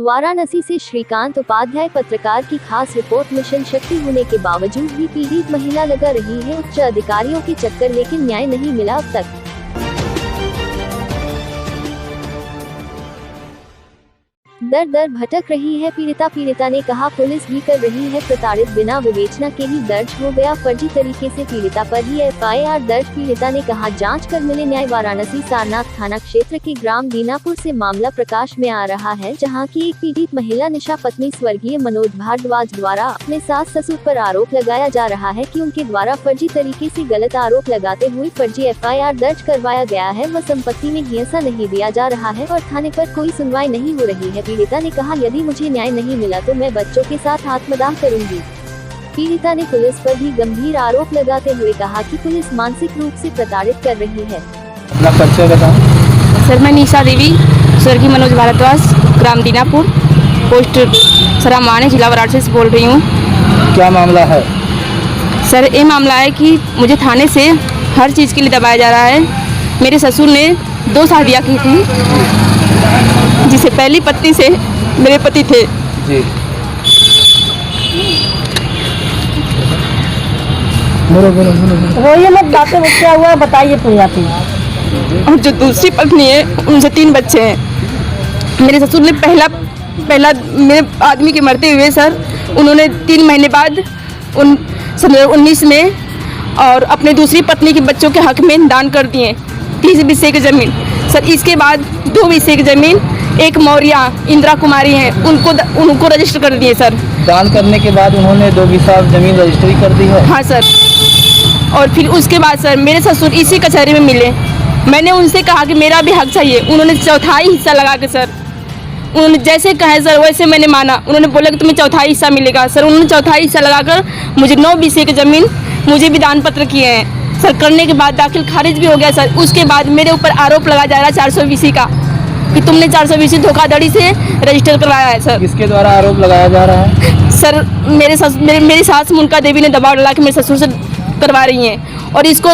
वाराणसी से श्रीकांत उपाध्याय पत्रकार की खास रिपोर्ट। मिशन शक्ति होने के बावजूद भी पीड़ित महिला लगा रही है उच्च अधिकारियों के चक्कर, लेकिन न्याय नहीं मिला अब तक। दर दर भटक रही है पीड़िता ने कहा पुलिस भी कर रही है प्रताड़ित, बिना विवेचना के ही दर्ज हो गया फर्जी तरीके से पीड़िता पर ही FIR दर्ज। पीड़िता ने कहा जांच कर मिले न्याय। वाराणसी सारनाथ थाना क्षेत्र के ग्राम दीनापुर से मामला प्रकाश में आ रहा है, जहां की एक पीड़ित महिला निशा पत्नी स्वर्गीय मनोज भारद्वाज द्वारा अपने सास ससुर पर आरोप लगाया जा रहा है कि उनके द्वारा फर्जी तरीके से गलत आरोप लगाते हुए फर्जी FIR दर्ज करवाया गया है व संपत्ति में हिस्सा नहीं दिया जा रहा है और थाने पर कोई सुनवाई नहीं हो रही है। पीड़िता ने कहा यदि मुझे न्याय नहीं मिला तो मैं बच्चों के साथ आत्मदाह करूंगी। पीड़िता ने पुलिस पर भी गंभीर आरोप लगाते हुए कहा कि पुलिस मानसिक रूप से प्रताड़ित कर रही है। अपना परिचय बताओ। सर मैं निशा देवी, स्वर्गीय मनोज भारद्वाज, ग्राम दीनापुर, पोस्ट सरामाने, जिला वाराणसी से बोल रही हूँ। क्या मामला है? सर ये मामला है कि मुझे थाने से हर चीज़ के लिए दबाया जा रहा है। मेरे ससुर ने 2 शादियाँ की थी, जिसे पहली पत्नी से मेरे पति थे जी। वो ये मत बातें क्या हुआ बताइए तो आती। और जो दूसरी पत्नी है उनसे 3 बच्चे हैं। मेरे ससुर ने पहला मेरे आदमी के मरते हुए सर उन्होंने 3 महीने बाद 19 में और अपने दूसरी पत्नी के बच्चों के हक में दान कर दिए 30 बिस्से की ज़मीन। सर इसके बाद 2 बिस्से की ज़मीन एक मौर्या इंदिरा कुमारी हैं, उनको रजिस्टर कर दिए सर। दान करने के बाद उन्होंने 2 बिस्सा जमीन रजिस्ट्री कर दी है? हाँ सर। और फिर उसके बाद सर मेरे ससुर इसी कचहरी में मिले। मैंने उनसे कहा कि मेरा भी हक चाहिए। उन्होंने 1/4 हिस्सा लगा के सर उन्होंने जैसे कहे सर वैसे मैंने माना। उन्होंने बोला कि तुम्हें 1/4 हिस्सा मिलेगा। सर उन्होंने 1/4 हिस्सा लगाकर मुझे 9 बिस्से की ज़मीन मुझे भी दान पत्र किए हैं सर। करने के बाद दाखिल खारिज भी हो गया सर। उसके बाद मेरे ऊपर आरोप लगाया जा रहा है 420 का कि तुमने 420 धोखाधड़ी से रजिस्टर करवाया है सर। किसके द्वारा आरोप लगाया जा रहा है? सर मेरी सास मुनका देवी ने दबाव डाला कि मेरे ससुर से करवा रही हैं और इसको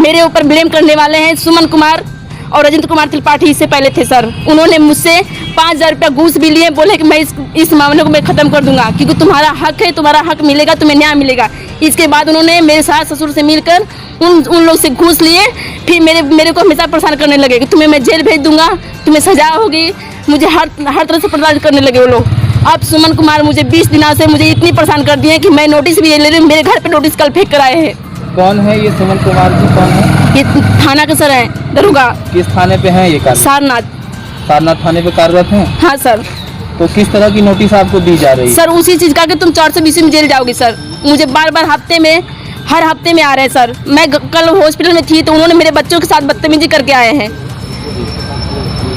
मेरे ऊपर ब्लेम करने वाले हैं सुमन कुमार और राजेंद्र कुमार त्रिपाठी। इससे पहले थे सर। उन्होंने मुझसे 5000 रुपया घूस भी लिए, बोले कि मैं इस मामले को मैं ख़त्म कर दूंगा क्योंकि तुम्हारा हक है, तुम्हारा हक मिलेगा, तुम्हें न्याय मिलेगा। इसके बाद उन्होंने मेरे सास ससुर से मिलकर उन लोग से घूस लिए, फिर मेरे को हमेशा परेशान करने लगे कि तुम्हें मैं जेल भेज दूंगा, तुम्हें सजा होगी, मुझे हर तरह से परेशान करने लगे वो लोग। अब सुमन कुमार मुझे 20 दिनों से मुझे इतनी परेशान कर दिए कि मैं नोटिस भी ले रही हूँ। मेरे घर पे नोटिस कल फेंक कर आए हैं। कौन है ये सुमन कुमार जी? कौन है ये? थाना के सर हैं, दरोगा। किस थाने पे हैं ये? सारनाथ थाने पे कार्यरत हैं? हाँ सर। तो किस तरह की नोटिस आपको दी जा रही है? सर उसी चीज़ का कि तुम 420 में जेल जाओगी सर। मुझे बार हर हफ्ते में आ रहे हैं सर। मैं कल हॉस्पिटल में थी तो उन्होंने मेरे बच्चों के साथ बदतमीजी करके आए हैं।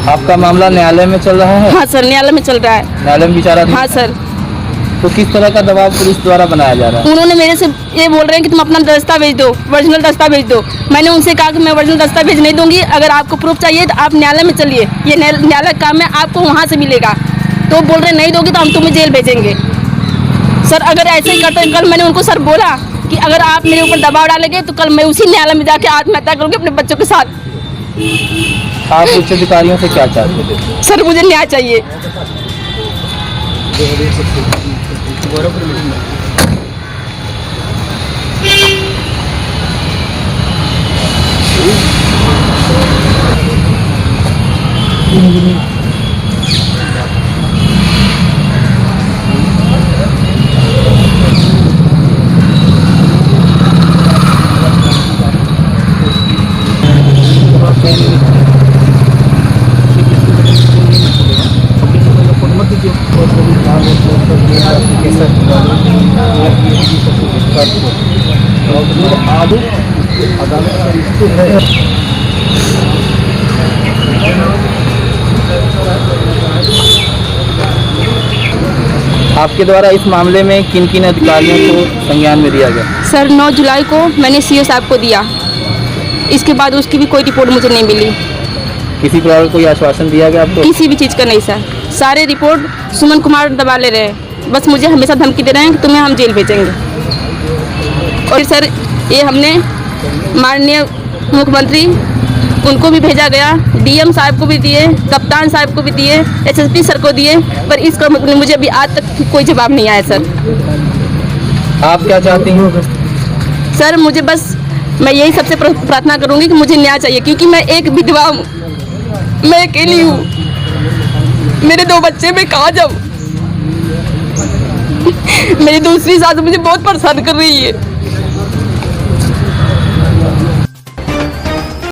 आपका मामला न्यायालय में चल रहा है? हाँ सर, न्यायालय में चल रहा है। न्यायालय में विचाराधीन? हाँ सर। तो किस तरह का दबाव पुलिस द्वारा बनाया जा रहा है? उन्होंने मेरे से ये बोल रहे हैं कि तुम अपना दस्तावेज दो, ओरिजिनल दस्तावेज दो। मैंने उनसे कहा कि मैं ओरिजिनल दस्तावेज नहीं दूंगी, अगर आपको प्रूफ चाहिए तो आप न्यायालय में चलिए, ये न्यायालय काम है, आपको वहाँ से मिलेगा। तो बोल रहे नहीं दोगी तो हम तुम्हें जेल भेजेंगे। सर अगर ऐसे ही करते, कल मैंने उनको सर बोला कि अगर आप मेरे ऊपर दबाव डालेंगे तो कल मैं उसी न्यायालय में जाके आत्महत्या करूँगी अपने बच्चों के साथ। आप उच्च अधिकारियों से क्या चाहते थे? सर मुझे न्याय चाहिए। आपके द्वारा इस मामले में किन किन अधिकारियों को संज्ञान में दिया गया? सर 9 जुलाई को मैंने CO साहब को दिया। इसके बाद उसकी भी कोई रिपोर्ट मुझे नहीं मिली। किसी प्रकार का कोई आश्वासन दिया गया आपको? किसी भी चीज़ का नहीं सर। सारे रिपोर्ट सुमन कुमार दबा ले रहे हैं, बस मुझे हमेशा धमकी दे रहे हैं कि तुम्हें हम जेल भेजेंगे। और सर ये हमने माननीय मुख्यमंत्री उनको भी भेजा गया, डीएम साहब को भी दिए, कप्तान साहब को भी दिए, एसएसपी सर को दिए, पर इसका मुझे अभी आज तक कोई जवाब नहीं आया सर। आप क्या चाहती हो? सर मुझे बस, मैं यही सबसे प्रार्थना करूंगी कि मुझे न्याय चाहिए, क्योंकि मैं एक विधवा हूँ, मैं अकेली हूँ, मेरे 2 बच्चे, मैं कहाँ जाऊँ? मेरी दूसरी सास मुझे बहुत परेशान कर रही है।